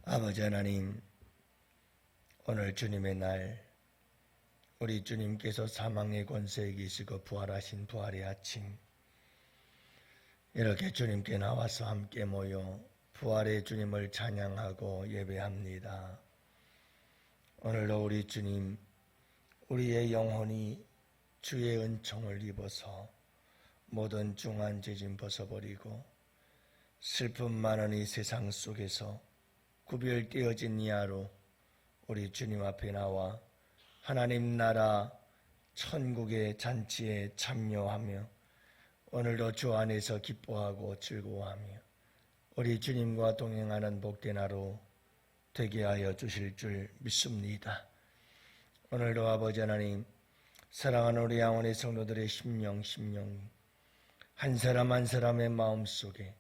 아버지 하나님, 오늘 주님의 날, 우리 주님께서 사망의 권세에 이기시고 부활하신 부활의 아침, 이렇게 주님께 나와서 함께 모여 부활의 주님을 찬양하고 예배합니다. 오늘도 우리 주님, 우리의 영혼이 주의 은총을 입어서 모든 중한 죄짐 벗어버리고 슬픔 많은 이 세상 속에서 구별되어진 이 하루 우리 주님 앞에 나와 하나님 나라 천국의 잔치에 참여하며 오늘도 주 안에서 기뻐하고 즐거워하며 우리 주님과 동행하는 복된 하루 되게 하여 주실 줄 믿습니다. 오늘도 아버지 하나님, 사랑하는 우리 영혼의 성도들의 심령 한 사람 한 사람의 마음속에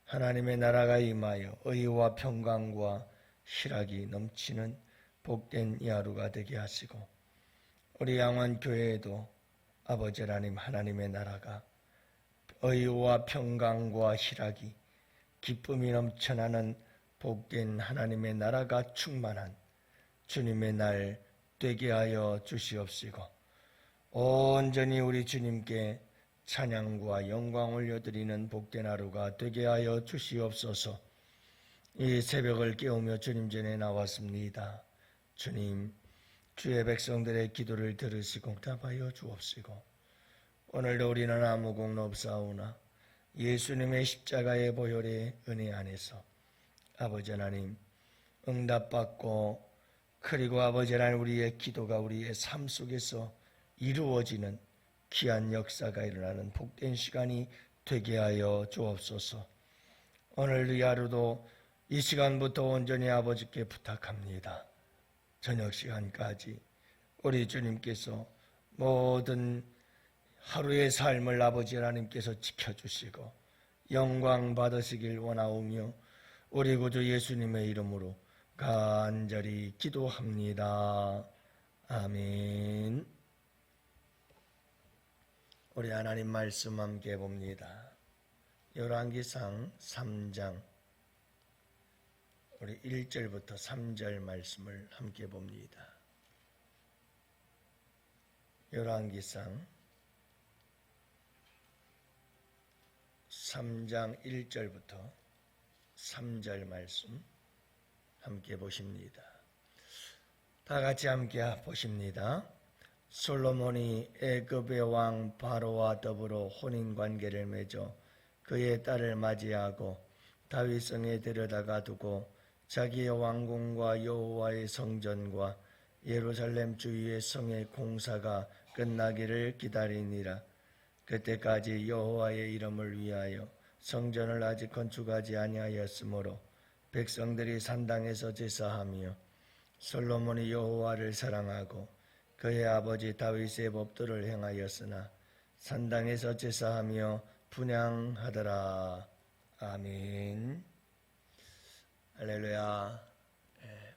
하나님의 나라가 임하여 의와 평강과 희락이 넘치는 복된 이 하루가 되게 하시고 우리 양환교회에도 아버지 하나님, 하나님의 나라가 의와 평강과 희락이 기쁨이 넘쳐나는 복된 하나님의 나라가 충만한 주님의 날 되게 하여 주시옵시고 온전히 우리 주님께 찬양과 영광 올려드리는 복된 하루가 되게 하여 주시옵소서. 이 새벽을 깨우며 주님 전에 나왔습니다. 주님, 주의 백성들의 기도를 들으시고 응답하여 주옵시고 오늘도 우리는 아무 공로 없사오나 예수님의 십자가의 보혈의 은혜 안에서 아버지 하나님 응답받고 그리고 아버지 하나님 우리의 기도가 우리의 삶 속에서 이루어지는 귀한 역사가 일어나는 복된 시간이 되게 하여 주옵소서. 오늘 이 하루도 이 시간부터 온전히 아버지께 부탁합니다. 저녁 시간까지 우리 주님께서 모든 하루의 삶을 아버지 하나님께서 지켜주시고 영광 받으시길 원하오며 우리 구주 예수님의 이름으로 간절히 기도합니다. 아멘. 우리 하나님 말씀 함께 봅니다. 열왕기상 3장 우리 1절부터 3절 말씀을 함께 봅니다. 열왕기상 3장 1절부터 3절 말씀 함께 보십니다. 다 같이 함께 보십니다. 솔로몬이 애굽의 왕 바로와 더불어 혼인관계를 맺어 그의 딸을 맞이하고 다윗성에 데려다가 두고 자기의 왕궁과 여호와의 성전과 예루살렘 주위의 성의 공사가 끝나기를 기다리니라. 그때까지 여호와의 이름을 위하여 성전을 아직 건축하지 아니하였으므로 백성들이 산당에서 제사하며 솔로몬이 여호와를 사랑하고 그의 아버지 다윗의 법도를 행하였으나 산당에서 제사하며 분향하더라. 아멘. 할렐루야.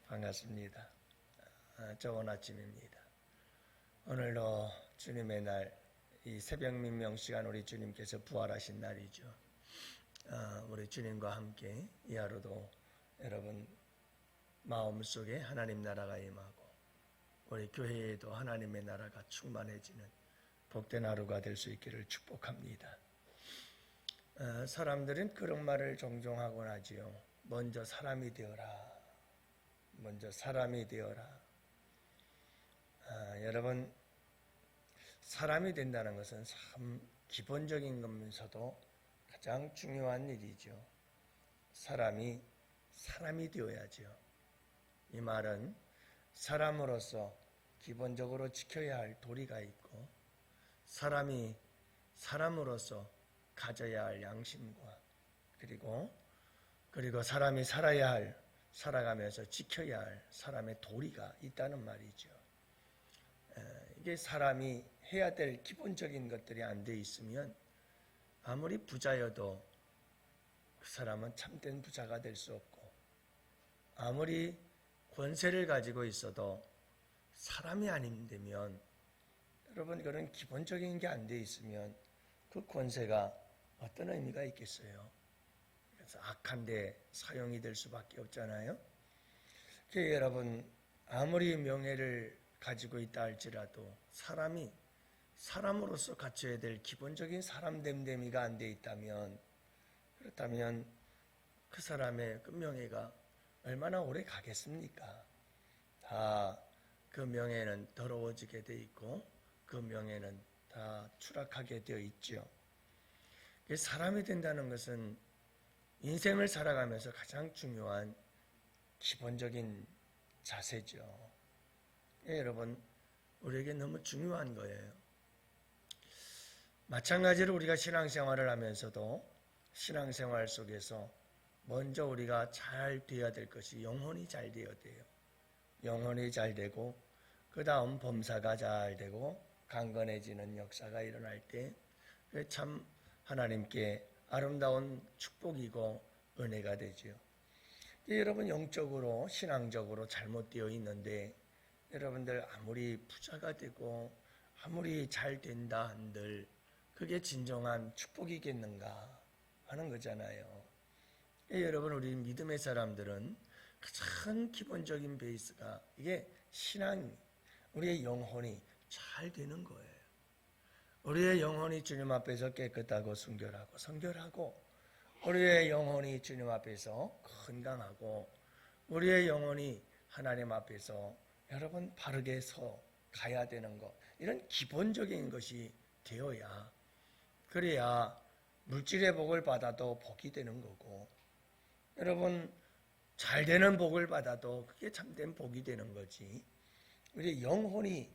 반갑습니다. 좋은 아침입니다. 오늘도 주님의 날, 이 새벽 민명 시간 우리 주님께서 부활하신 날이죠. 우리 주님과 함께 이 하루도 여러분 마음속에 하나님 나라가 임하고 우리 교회에도 하나님의 나라가 충만해지는 복된 하루가 될 수 있기를 축복합니다. 사람들은 그런 말을 종종 하곤 하지요. 먼저 사람이 되어라. 먼저 사람이 되어라. 여러분, 사람이 된다는 것은 참 기본적인 거면서도 가장 중요한 일이죠. 사람이 되어야죠. 이 말은 사람으로서 기본적으로 지켜야 할 도리가 있고 사람이 사람으로서 가져야 할 양심과 그리고 사람이 살아가면서 지켜야 할 사람의 도리가 있다는 말이죠. 이게 사람이 해야 될 기본적인 것들이 안 돼 있으면 아무리 부자여도 그 사람은 참된 부자가 될 수 없고 아무리 권세를 가지고 있어도 사람이 아닌다면 여러분 그런 기본적인 게 안 돼 있으면 그 권세가 어떤 의미가 있겠어요? 그래서 악한 데 사용이 될 수밖에 없잖아요. 여러분, 아무리 명예를 가지고 있다 할지라도 사람이 사람으로서 갖춰야 될 기본적인 사람 됨됨이가 안 돼 있다면, 그렇다면 그 사람의 그 명예가 얼마나 오래 가겠습니까? 다 그 명예는 더러워지게 돼 있고 그 명예는 다 추락하게 되어 있죠. 사람이 된다는 것은 인생을 살아가면서 가장 중요한 기본적인 자세죠. 여러분, 우리에게 너무 중요한 거예요. 마찬가지로 우리가 신앙생활을 하면서도 신앙생활 속에서 먼저 우리가 잘 돼야 될 것이 영혼이 잘 되어야 돼요. 영혼이 잘 되고 그 다음 범사가 잘 되고 강건해지는 역사가 일어날 때 참 하나님께 아름다운 축복이고 은혜가 되지요. 여러분, 영적으로 신앙적으로 잘못되어 있는데 여러분들 아무리 부자가 되고 아무리 잘 된다 한들 그게 진정한 축복이겠는가 하는 거잖아요. 여러분, 우리 믿음의 사람들은 가장 기본적인 베이스가 이게 신앙, 우리의 영혼이 잘 되는 거예요. 우리의 영혼이 주님 앞에서 깨끗하고 성결하고 우리의 영혼이 주님 앞에서 건강하고 우리의 영혼이 하나님 앞에서 여러분 바르게 서 가야 되는 것, 이런 기본적인 것이 되어야, 그래야 물질의 복을 받아도 복이 되는 거고, 여러분 잘 되는 복을 받아도 그게 참된 복이 되는 거지. 우리 영혼이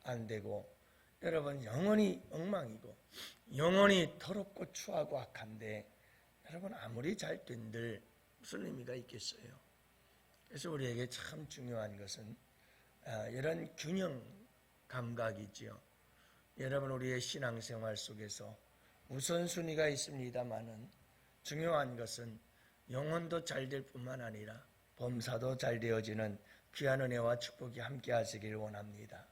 안 되고 여러분 영혼이 엉망이고 영혼이 더럽고 추하고 악한데 여러분 아무리 잘 된들 무슨 의미가 있겠어요? 그래서 우리에게 참 중요한 것은 이런 균형 감각이지요. 여러분, 우리의 신앙생활 속에서 우선순위가 있습니다마는 중요한 것은 영혼도 잘 될 뿐만 아니라 범사도 잘 되어지는 귀한 은혜와 축복이 함께 하시길 원합니다.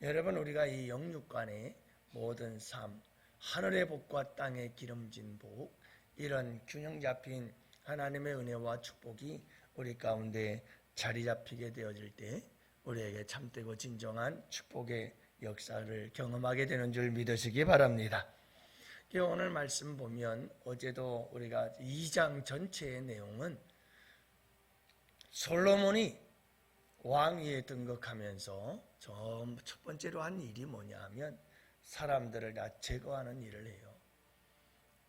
여러분, 우리가 이 영육간의 모든 삶, 하늘의 복과 땅의 기름진 복, 이런 균형 잡힌 하나님의 은혜와 축복이 우리 가운데 자리 잡히게 되어질 때 우리에게 참되고 진정한 축복의 역사를 경험하게 되는 줄 믿으시기 바랍니다. 오늘 말씀 보면 어제도 우리가 2장 전체의 내용은 솔로몬이 왕위에 등극하면서 첫 번째로 한 일이 뭐냐 하면 사람들을 다 제거하는 일을 해요.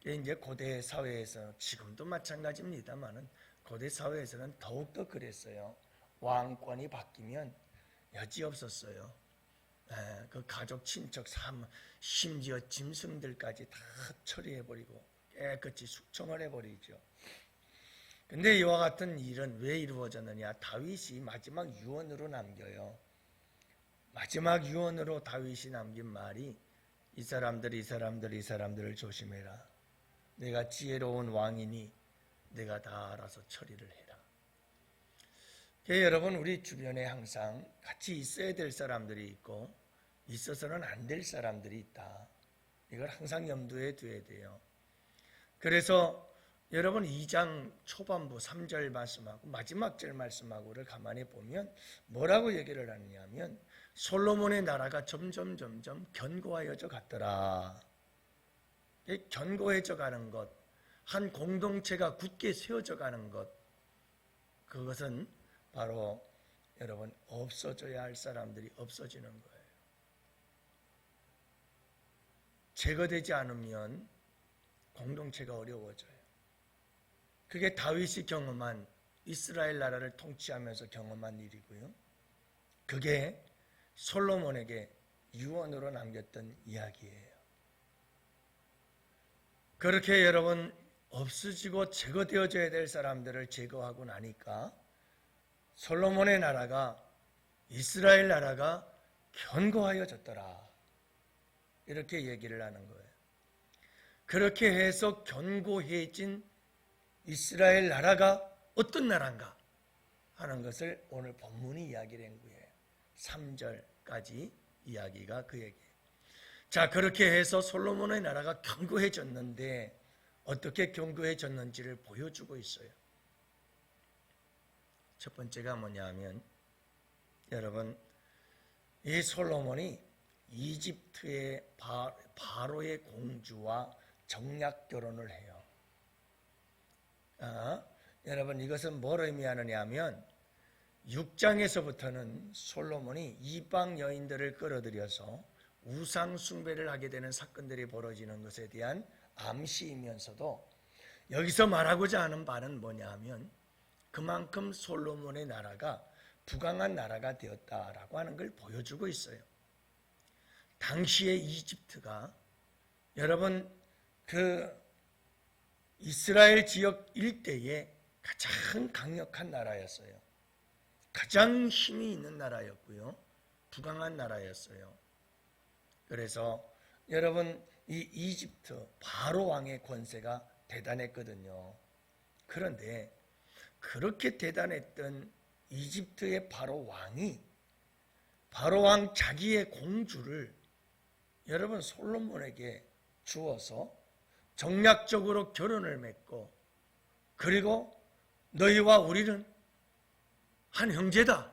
이제 고대 사회에서, 지금도 마찬가지입니다만은 고대 사회에서는 더욱더 그랬어요. 왕권이 바뀌면 여지없었어요. 그 가족, 친척, 심지어 짐승들까지 다 처리해버리고 깨끗이 숙청을 해버리죠. 근데 이와 같은 일은 왜 이루어졌느냐? 다윗이 마지막 유언으로 남겨요. 마지막 유언으로 다윗이 남긴 말이 이 사람들을 조심해라. 내가 지혜로운 왕이니 내가 다 알아서 처리를 해라. 여러분, 우리 주변에 항상 같이 있어야 될 사람들이 있고 있어서는 안 될 사람들이 있다. 이걸 항상 염두에 둬야 돼요. 그래서 여러분 2장 초반부 3절 말씀하고 마지막 절 말씀하고를 가만히 보면 뭐라고 얘기를 하느냐면 솔로몬의 나라가 점점 견고하여져 갔더라. 견고해져 가는 것, 한 공동체가 굳게 세워져 가는 것, 그것은 바로 여러분 없어져야 할 사람들이 없어지는 거예요. 제거되지 않으면 공동체가 어려워져요. 그게 다윗이 경험한, 이스라엘 나라를 통치하면서 경험한 일이고요. 그게 솔로몬에게 유언으로 남겼던 이야기예요. 그렇게 여러분 없어지고 제거되어져야 될 사람들을 제거하고 나니까 솔로몬의 나라가, 이스라엘 나라가 견고하여졌더라. 이렇게 얘기를 하는 거예요. 그렇게 해서 견고해진 이스라엘 나라가 어떤 나라인가 하는 것을 오늘 본문이 이야기를 한 거예요. 3절까지 이야기가 그 얘기예요. 자, 그렇게 해서 솔로몬의 나라가 견고해졌는데 어떻게 견고해졌는지를 보여주고 있어요. 첫 번째가 뭐냐면 여러분 이 솔로몬이 이집트의 바로의 공주와 정략 결혼을 해요. 여러분 이것은 뭘 의미하느냐 하면 6장에서부터는 솔로몬이 이방 여인들을 끌어들여서 우상 숭배를 하게 되는 사건들이 벌어지는 것에 대한 암시이면서도 여기서 말하고자 하는 바는 뭐냐 하면 그만큼 솔로몬의 나라가 부강한 나라가 되었다라고 하는 걸 보여주고 있어요. 당시의 이집트가 여러분 그 이스라엘 지역 일대에 가장 강력한 나라였어요. 가장 힘이 있는 나라였고요. 부강한 나라였어요. 그래서 여러분 이 이집트 바로 왕의 권세가 대단했거든요. 그런데 그렇게 대단했던 이집트의 바로 왕이 바로 왕 자기의 공주를 여러분 솔로몬에게 주어서 정략적으로 결혼을 맺고 그리고 너희와 우리는 한 형제다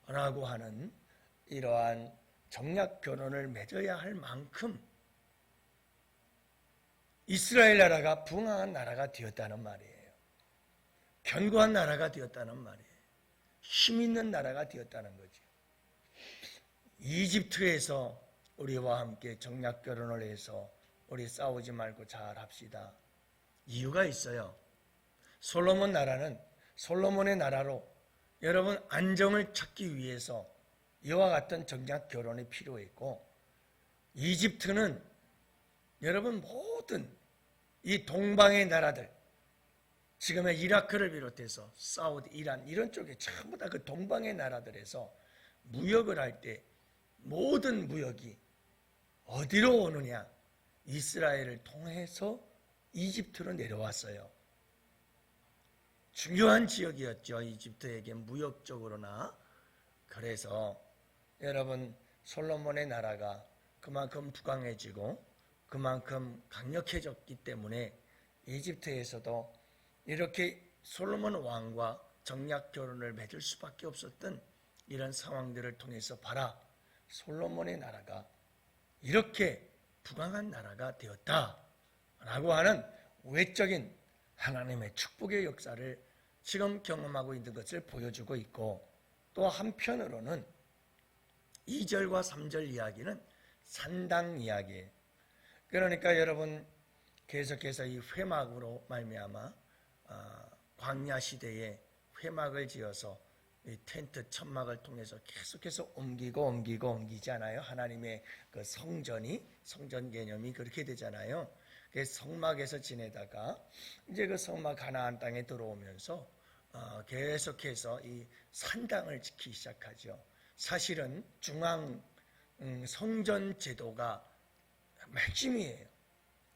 라고 하는 이러한 정략 결혼을 맺어야 할 만큼 이스라엘 나라가 부강한 나라가 되었다는 말이에요. 견고한 나라가 되었다는 말이에요. 힘 있는 나라가 되었다는 거죠. 이집트에서 우리와 함께 정략 결혼을 해서 우리 싸우지 말고 잘 합시다. 이유가 있어요. 솔로몬 나라는 솔로몬의 나라로 여러분 안정을 찾기 위해서 이와 같은 정략 결혼이 필요했고 이집트는 여러분 모든 이 동방의 나라들 지금의 이라크를 비롯해서 사우디, 이란 이런 쪽에 전부 다 그 동방의 나라들에서 무역을 할 때 모든 무역이 어디로 오느냐? 이스라엘을 통해서 이집트로 내려왔어요. 중요한 지역이었죠. 이집트에게 무역적으로나. 그래서 여러분 솔로몬의 나라가 그만큼 부강해지고 그만큼 강력해졌기 때문에 이집트에서도 이렇게 솔로몬 왕과 정략 결혼을 맺을 수밖에 없었던 이런 상황들을 통해서 봐라. 솔로몬의 나라가 이렇게 부강한 나라가 되었다라고 하는 외적인 하나님의 축복의 역사를 지금 경험하고 있는 것을 보여주고 있고 또 한편으로는 2절과 3절 이야기는 산당 이야기예요. 그러니까 여러분 계속해서 이 회막으로 말미암아 광야 시대에 회막을 지어서 이 텐트 천막을 통해서 계속해서 옮기잖아요. 하나님의 그 성전 개념이 그렇게 되잖아요. 그 성막에서 지내다가 이제 그 성막 가나안 땅에 들어오면서 계속해서 이 산당을 짓기 시작하죠. 사실은 중앙 성전 제도가 핵심이에요.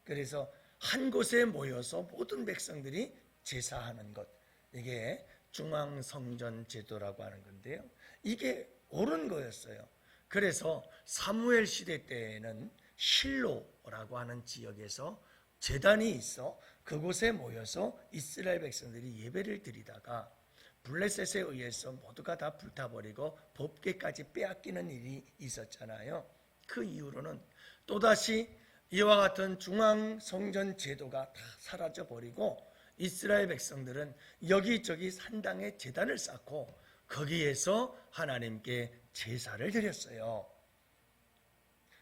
그래서 한 곳에 모여서 모든 백성들이 제사하는 것, 이게 중앙성전 제도라고 하는 건데요. 이게 옳은 거였어요. 그래서 사무엘 시대 때에는 실로라고 하는 지역에서 제단이 있어 그곳에 모여서 이스라엘 백성들이 예배를 드리다가 블레셋에 의해서 모두가 다 불타버리고 법궤까지 빼앗기는 일이 있었잖아요. 그 이후로는 또다시 이와 같은 중앙성전 제도가 다 사라져버리고 이스라엘 백성들은 여기저기 산당에 제단을 쌓고 거기에서 하나님께 제사를 드렸어요.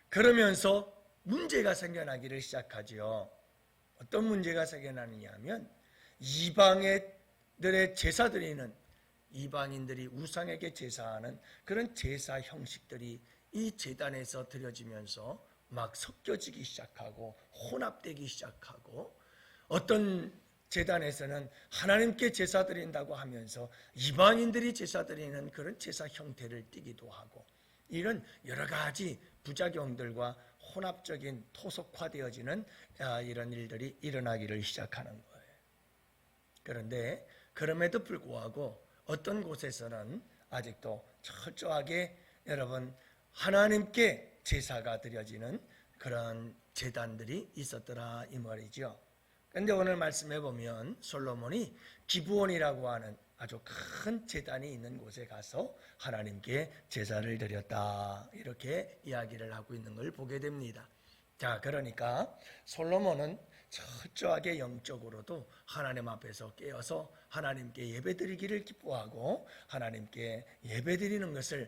그러면서 문제가 생겨나기를 시작하죠. 어떤 문제가 생겨나느냐 하면 이방인들의 제사 드리는 이방인들이 우상에게 제사하는 그런 제사 형식들이 이 제단에서 드려지면서 막 섞여지기 시작하고 혼합되기 시작하고 어떤 제단에서는 하나님께 제사 드린다고 하면서 이방인들이 제사 드리는 그런 제사 형태를 띠기도 하고 이런 여러 가지 부작용들과 혼합적인 토속화되어지는 이런 일들이 일어나기를 시작하는 거예요. 그런데 그럼에도 불구하고 어떤 곳에서는 아직도 철저하게 여러분 하나님께 제사가 드려지는 그런 제단들이 있었더라 이 말이죠. 그런데 오늘 말씀해 보면 솔로몬이 기브온이라고 하는 아주 큰 제단이 있는 곳에 가서 하나님께 제사를 드렸다. 이렇게 이야기를 하고 있는 걸 보게 됩니다. 자, 그러니까 솔로몬은 철저하게 영적으로도 하나님 앞에서 깨어서 하나님께 예배드리기를 기뻐하고 하나님께 예배드리는 것을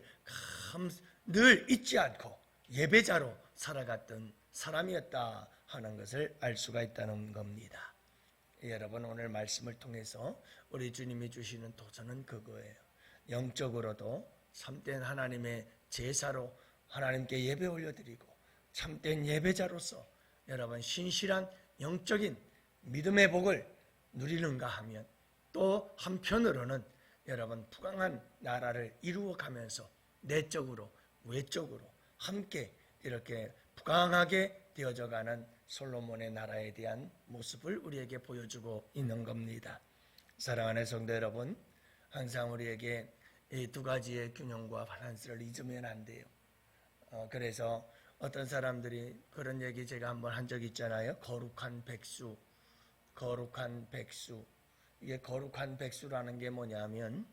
늘 잊지 않고 예배자로 살아갔던 사람이었다 하는 것을 알 수가 있다는 겁니다. 여러분, 오늘 말씀을 통해서 우리 주님이 주시는 도전은 그거예요. 영적으로도 참된 하나님의 제사로 하나님께 예배 올려드리고 참된 예배자로서 여러분 신실한 영적인 믿음의 복을 누리는가 하면 또 한편으로는 여러분 부강한 나라를 이루어가면서 내적으로 외적으로 함께 이렇게 부강하게 되어져가는 솔로몬의 나라에 대한 모습을 우리에게 보여주고 있는 겁니다. 사랑하는 성도 여러분, 항상 우리에게 이 두 가지의 균형과 밸런스를 잊으면 안 돼요. 그래서 어떤 사람들이 그런 얘기 제가 한번 한 적 있잖아요. 거룩한 백수. 이게 거룩한 백수라는 게 뭐냐면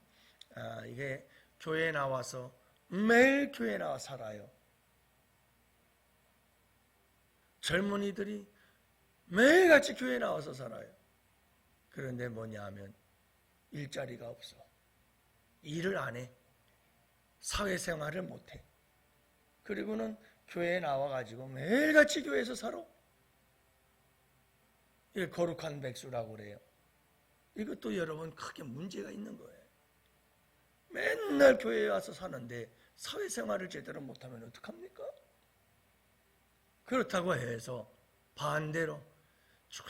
이게 교회에 나와서 매일 교회에 나와 살아요. 젊은이들이 매일같이 교회에 나와서 살아요. 그런데 뭐냐면 일자리가 없어. 일을 안 해. 사회생활을 못 해. 그리고는 교회에 나와가지고 매일같이 교회에서 살아. 이게 거룩한 백수라고 그래요. 이것도 여러분 크게 문제가 있는 거예요. 맨날 교회에 와서 사는데 사회생활을 제대로 못하면 어떡합니까? 그렇다고 해서 반대로 쭉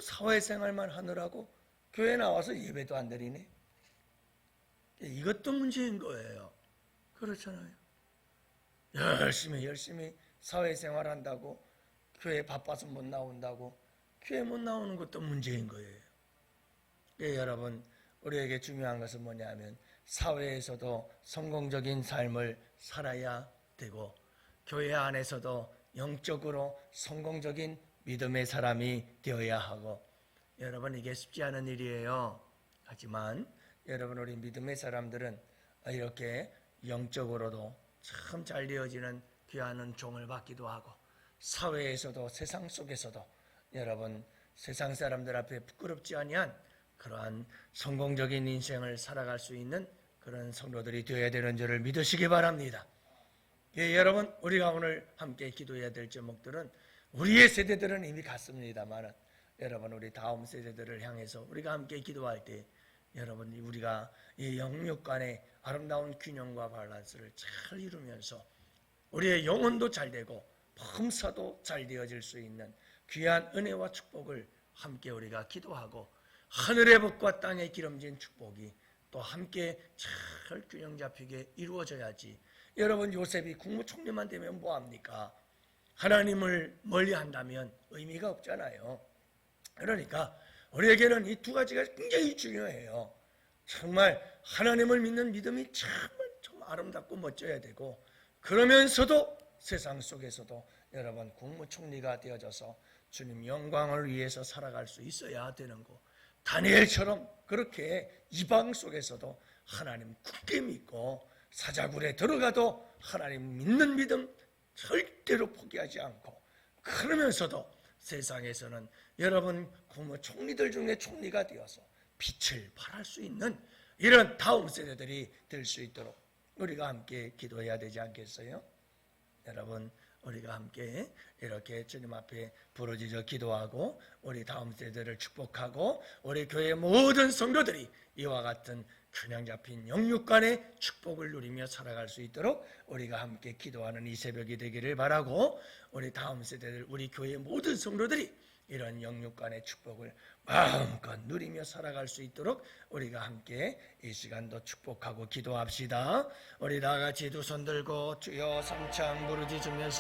사회생활만 하느라고 교회 나와서 예배도 안 드리네. 이것도 문제인 거예요. 그렇잖아요. 열심히 사회생활한다고 교회 바빠서 못 나온다고 교회 못 나오는 것도 문제인 거예요. 여러분, 우리에게 중요한 것은 뭐냐면 사회에서도 성공적인 삶을 살아야 되고 교회 안에서도 영적으로 성공적인 믿음의 사람이 되어야 하고, 여러분 이게 쉽지 않은 일이에요. 하지만 여러분 우리 믿음의 사람들은 이렇게 영적으로도 참 잘 되어지는 귀한 종을 받기도 하고 사회에서도 세상 속에서도 여러분 세상 사람들 앞에 부끄럽지 아니한 그러한 성공적인 인생을 살아갈 수 있는 그런 성도들이 되어야 되는 줄을 믿으시기 바랍니다. 예, 여러분 우리가 오늘 함께 기도해야 될 제목들은 우리의 세대들은 이미 갔습니다만 여러분 우리 다음 세대들을 향해서 우리가 함께 기도할 때 여러분 우리가 이 영육 간의 아름다운 균형과 밸런스를 잘 이루면서 우리의 영혼도 잘 되고 범사도 잘 되어질 수 있는 귀한 은혜와 축복을 함께 우리가 기도하고 하늘의 복과 땅의 기름진 축복이 또 함께 잘 균형 잡히게 이루어져야지. 여러분 요셉이 국무총리만 되면 뭐합니까? 하나님을 멀리한다면 의미가 없잖아요. 그러니까 우리에게는 이 두 가지가 굉장히 중요해요. 정말 하나님을 믿는 믿음이 정말 좀 아름답고 멋져야 되고 그러면서도 세상 속에서도 여러분 국무총리가 되어져서 주님 영광을 위해서 살아갈 수 있어야 되는 거. 다니엘처럼 그렇게 이방 속에서도 하나님 굳게 믿고 사자굴에 들어가도 하나님 믿는 믿음 절대로 포기하지 않고 그러면서도 세상에서는 여러분 국무총리들 중에 총리가 되어서 빛을 발할 수 있는 이런 다음 세대들이 될 수 있도록 우리가 함께 기도해야 되지 않겠어요? 여러분 우리가 함께 이렇게 주님 앞에 부르짖어 기도하고 우리 다음 세대를 축복하고 우리 교회 모든 성도들이 이와 같은 균형 잡힌 영육간의 축복을 누리며 살아갈 수 있도록 우리가 함께 기도하는 이 새벽이 되기를 바라고 우리 다음 세대들 우리 교회 모든 성도들이 이런 영육간의 축복을 마음껏 누리며 살아갈 수 있도록 우리가 함께 이 시간도 축복하고 기도합시다. 우리 다 같이 두 손 들고 주여 삼창 부르짖으면서